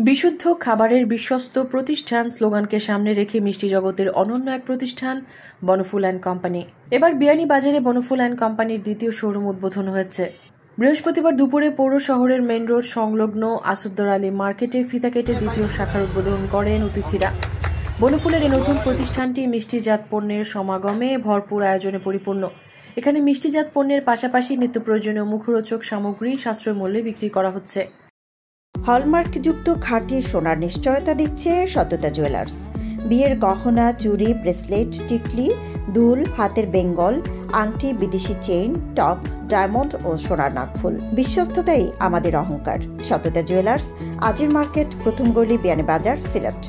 বিশুদ্ধ খাবারের বিশ্বস্ত প্রতিষ্ঠান স্লোগানকে সামনে রেখে মিষ্টি জগতের অনন্য এক প্রতিষ্ঠান বনফুল অ্যান্ড কোম্পানি। এবার বিয়ানীবাজারে বনফুল অ্যান্ড কোম্পানির দ্বিতীয় শোরুম উদ্বোধন হয়েছে। বৃহস্পতিবার দুপুরে পৌর শহরের মেইন রোড সংলগ্ন আসুদ্দর আলী মার্কেটে ফিতা কেটে দ্বিতীয় শাখার উদ্বোধন করেন অতিথিরা। বনফুলের এই নতুন প্রতিষ্ঠানটি মিষ্টিজাত পণ্যের সমাগমে ভরপুর আয়োজনে পরিপূর্ণ। এখানে মিষ্টিজাত পণ্যের পাশাপাশি নিত্য প্রয়োজনীয় মুখরোচক সামগ্রী সাশ্রয় মূল্যে বিক্রি করা হচ্ছে। হলমার্কযুক্ত খাঁটি সোনার নিশ্চয়তা দিচ্ছে সততা জুয়েলার্স। বিয়ের গহনা, চুড়ি, ব্রেসলেট, টিকলি, দুল, হাতের বেঙ্গল, আংটি, বিদেশি চেইন, টপ, ডায়মন্ড ও সোনার নাকফুল। বিশ্বস্ততাই আমাদের অহংকার। সততা জুয়েলার্স, আজির মার্কেট, প্রথম গলি, বিয়ানীবাজার, সিলেট।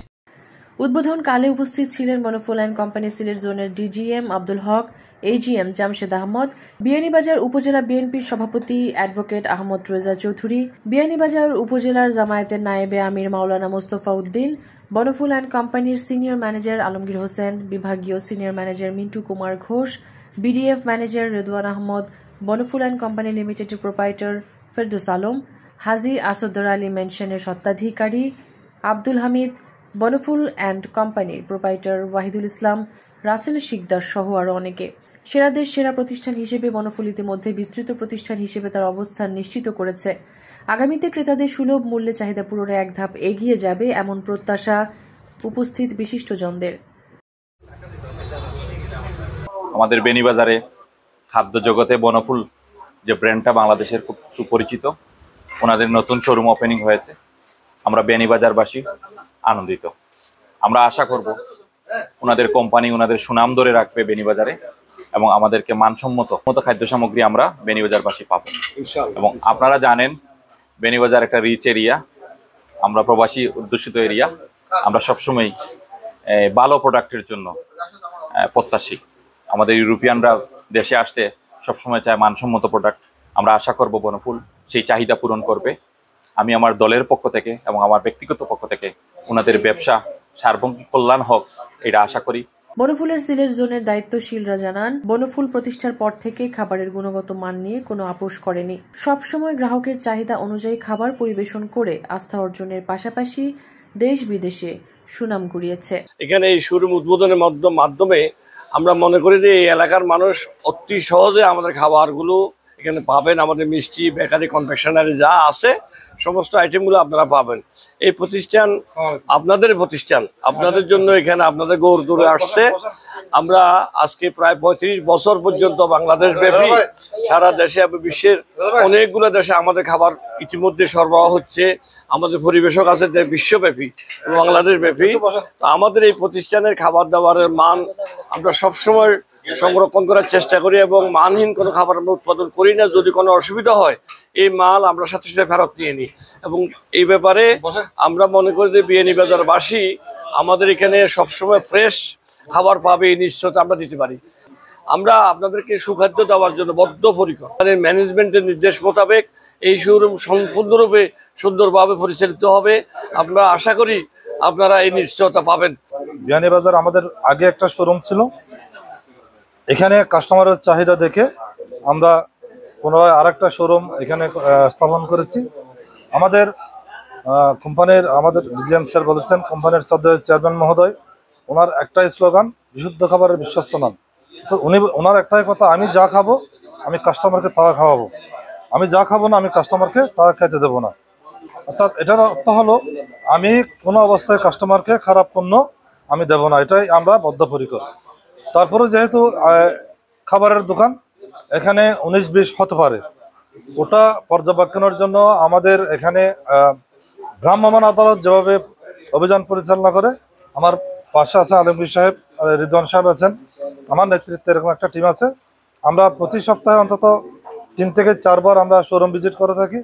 উদ্বোধন কালে উপস্থিত ছিলেন বনফুল অ্যান্ড কোম্পানি সিলেট জোনের ডিজিএম আব্দুল হক, এজিএম জামশেদ আহমদ, বিয়ানীবাজার উপজেলা বিএনপির সভাপতি অ্যাডভোকেট আহমদ রেজা চৌধুরী, বিয়ানীবাজার উপজেলার জামায়াতের নায়েবে আমির মাওলানা মোস্তফা উদ্দিন, বনফুল অ্যান্ড কোম্পানির সিনিয়র ম্যানেজার আলমগীর হোসেন, বিভাগীয় senior manager Mintu Kumar Ghosh, BDF manager Redwan Ahmed, Banaful and company লিমিটেডের প্রোপাইটার ফেরদৌস আলম, হাজী আসুদ্দর আলী মেনশনের স্বত্বাধিকারী আব্দুল হামিদ, বনফুল অ্যান্ড কোম্পানির প্রোপাইটার ওয়াহিদুল ইসলাম, রাসেল শিকদার সহ আরও অনেকে। সেরাদের সেরা প্রতিষ্ঠান হিসেবে বনফুল ইতিমধ্যে বিস্তৃত প্রতিষ্ঠান হিসেবে তার অবস্থান নিশ্চিত করেছে। আগামীতে ক্রেতাদের সুলভ মূল্যে চাহিদা পূরণে এক ধাপ এগিয়ে যাবে এমন প্রত্যাশা উপস্থিত বিশিষ্টজনদের। আমাদের বেনিবাজারে খাদ্য জগতে বনফুল যে ব্র্যান্ডটা বাংলাদেশের খুব সুপরিচিত, ওনাদের নতুন শোরুম ওপেনিং হয়েছে। আমরা বেনিবাজারবাসী আনন্দিত। আমরা আশা করব ওনাদের কোম্পানি ওনাদের সুনাম ধরে রাখবে বেনিবাজারে এবং আমাদেরকে মানসম্মত খাদ্য সামগ্রী আমরা বেনিবাজারবাসী পাবো। এবং আপনারা জানেন বেনিবাজার একটা রিচ এরিয়া, আমরা প্রবাসী অধ্যুষিত এরিয়া। আমরা সবসময় ভালো প্রোডাক্টের জন্য প্রত্যাশী। আমাদের ইউরোপিয়ানরা দেশে আসতে সবসময় চায় মানসম্মত প্রোডাক্ট। আমরা আশা করব বনফুল সেই চাহিদা পূরণ করবে। আমি আমার দলের পক্ষ থেকে এবং আমার ব্যক্তিগত পক্ষ থেকে ওনাদের ব্যবসা সার্বঙ্গিক কল্যাণ হোক এটা আশা করি। বনফুলের সিলেট জোনের দায়িত্বশীলরা জানান, বনফুল প্রতিষ্ঠার পর থেকে খাবারের গুণগত মান নিয়ে কোনো আপোষ করেনি। সবসময় গ্রাহকের চাহিদা অনুযায়ী খাবার পরিবেশন করে আস্থা অর্জনের পাশাপাশি দেশ বিদেশে সুনাম কুড়িয়েছে। এখানে এই শোরুম উদ্বোধনের মাধ্যমে আমরা মনে করি যে এই এলাকার মানুষ অতি সহজে আমাদের খাবারগুলো এখানে পাবেন। আমাদের মিষ্টি, বেকারি, কনফেকশনারি যা আছে সমস্ত আইটেমগুলো আপনারা পাবেন। এই প্রতিষ্ঠান আপনাদের প্রতিষ্ঠান, আপনাদের জন্য এখানে আপনাদের গৌর দূরে আসছে। আমরা আজকে প্রায় 35 বছর পর্যন্ত বাংলাদেশ ব্যাপী সারা দেশে এবং বিশ্বের অনেকগুলো দেশে আমাদের খাবার ইতিমধ্যে সরবরাহ হচ্ছে। আমাদের পরিবেশক আছে যে বিশ্বব্যাপী, বাংলাদেশ ব্যাপী। আমাদের এই প্রতিষ্ঠানের খাবার দাবারের মান আমরা সবসময় সংরক্ষণ করার চেষ্টা করি এবং মানহীন কোনো খাবার আমরা উৎপাদন করি না। যদি কোনো অসুবিধা হয় এই মাল আমরা সাথে সাথে ফেরত নিয়ে নিই। এবং এই ব্যাপারে আমরা মনে করি যে বিয়ানীবাজারবাসী আমাদের এখানে সবসময় ফ্রেশ খাবার পাবে এই নিশ্চয়তা আমরা দিতে পারি। আমরা আপনাদেরকে সুখাদ্য দেওয়ার জন্য বদ্ধপরিকর। ম্যানেজমেন্টের নির্দেশ মোতাবেক এই শোরুম সম্পূর্ণরূপে সুন্দরভাবে পরিচালিত হবে। আমরা আশা করি আপনারা এই নিশ্চয়তা পাবেন। বিয়ানীবাজার আমাদের আগে একটা শোরুম ছিল। এখানে কাস্টমারের চাহিদা দেখে আমরা পুনরায় আরেকটা শোরুম এখানে স্থাপন করেছি। আমাদের কোম্পানির আমাদের ডিজিএম স্যার বলেছেন, কোম্পানির চেয়ারম্যান মহোদয়, ওনার একটাই স্লোগান, বিশুদ্ধ খাবারের বিশ্বস্ত নাম। তো ওনার একটাই কথা, আমি যা খাবো আমি কাস্টমারকে তা খাওয়াবো, আমি যা খাবো না আমি কাস্টমারকে তা খাইতে দেবো না। অর্থাৎ এটার অর্থ হলো আমি কোনো অবস্থায় কাস্টমারকে খারাপ পণ্য আমি দেবো না, এটাই আমরা বদ্ধপরিকর। তারপরে যেহেতু খাবারের দোকান এখানে 19-20 হতে পারে, ওটা পর্যবেক্ষণের জন্য আমাদের এখানে ভ্রাম্যমাণ আদালত যেভাবে অভিযান পরিচালনা করে, আমার পাশে আছে আলমগীর সাহেব, রিদওয়ান সাহেব আছেন, আমার নেতৃত্বে এরকম একটা টিম আছে। আমরা প্রতি সপ্তাহে অন্তত 3 থেকে 4 বার আমরা শোরুম ভিজিট করে থাকি।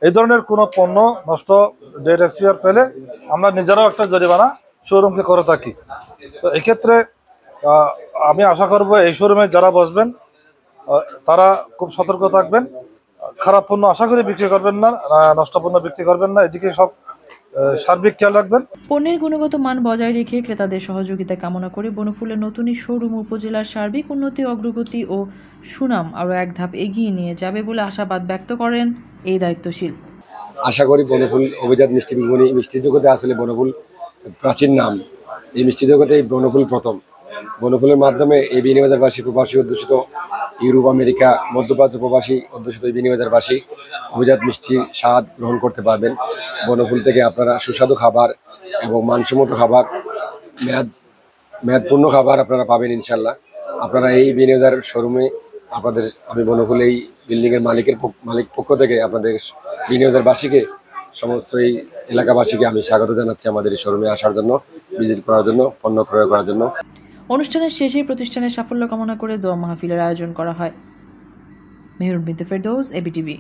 এই ধরনের কোনো পণ্য নষ্ট, ডেট এক্সপায়ার পেলে আমরা নিজেরাও একটা জরিমানা শোরুমকে করে থাকি। তো এক্ষেত্রে আমি আশা করব এই শোরুমে যারা বসবেন তারা খুব সতর্ক থাকবেন। খারাপ পণ্য আশা করি বিক্রি করবেন না, নষ্ট পণ্য বিক্রি করবেন না, এদিকে সব সার্বিক খেয়াল রাখবেন। পণ্যের গুণগত মান বজায় রেখে ক্রেতাদের সহযোগিতা কামনা করে বনফুলের নতুন শোরুম উপজেলার সার্বিক উন্নতি, অগ্রগতি ও সুনাম আরও এক ধাপ এগিয়ে নিয়ে যাবে বলে আশাবাদ ব্যক্ত করেন এই দায়িত্বশীল। আশা করি বনফুল অভিজাত মিষ্টি বিপণী মিষ্টি জগতে আসলে বনফুল প্রাচীন নাম, এই মিষ্টি জগতে এই বনফুল প্রথম। বনফুলের মাধ্যমে এই বিয়ানীবাজারবাসী প্রবাসী অধ্যুষিত ইউরোপ আমেরিকা মধ্যপ্রাচ্য প্রবাসী অধ্যুষিত এই বিয়ানীবাজারবাসী অভিজাত মিষ্টির স্বাদ গ্রহণ করতে পারবেন। বনফুল থেকে আপনারা সুস্বাদু খাবার এবং মানসম্মত খাবার, মেয়াদপূর্ণ খাবার আপনারা পাবেন ইনশাল্লাহ। আপনারা এই বিয়ানীবাজার শোরুমে আমি বনফুল এই বিল্ডিংয়ের মালিক পক্ষ থেকে আপনাদের বিয়ানীবাজারবাসীকে সমস্ত এই এলাকাবাসীকে আমি স্বাগত জানাচ্ছি আমাদের এই শোরুমে আসার জন্য, ভিজিট করার জন্য, পণ্য ক্রয় করার জন্য। অনুষ্ঠানের শেষে প্রতিষ্ঠানের সাফল্য কামনা করে দোয়া মাহফিলের আয়োজন করা হয়। মেহরুন বিনতে ফেরদৌস, এবিটিভি।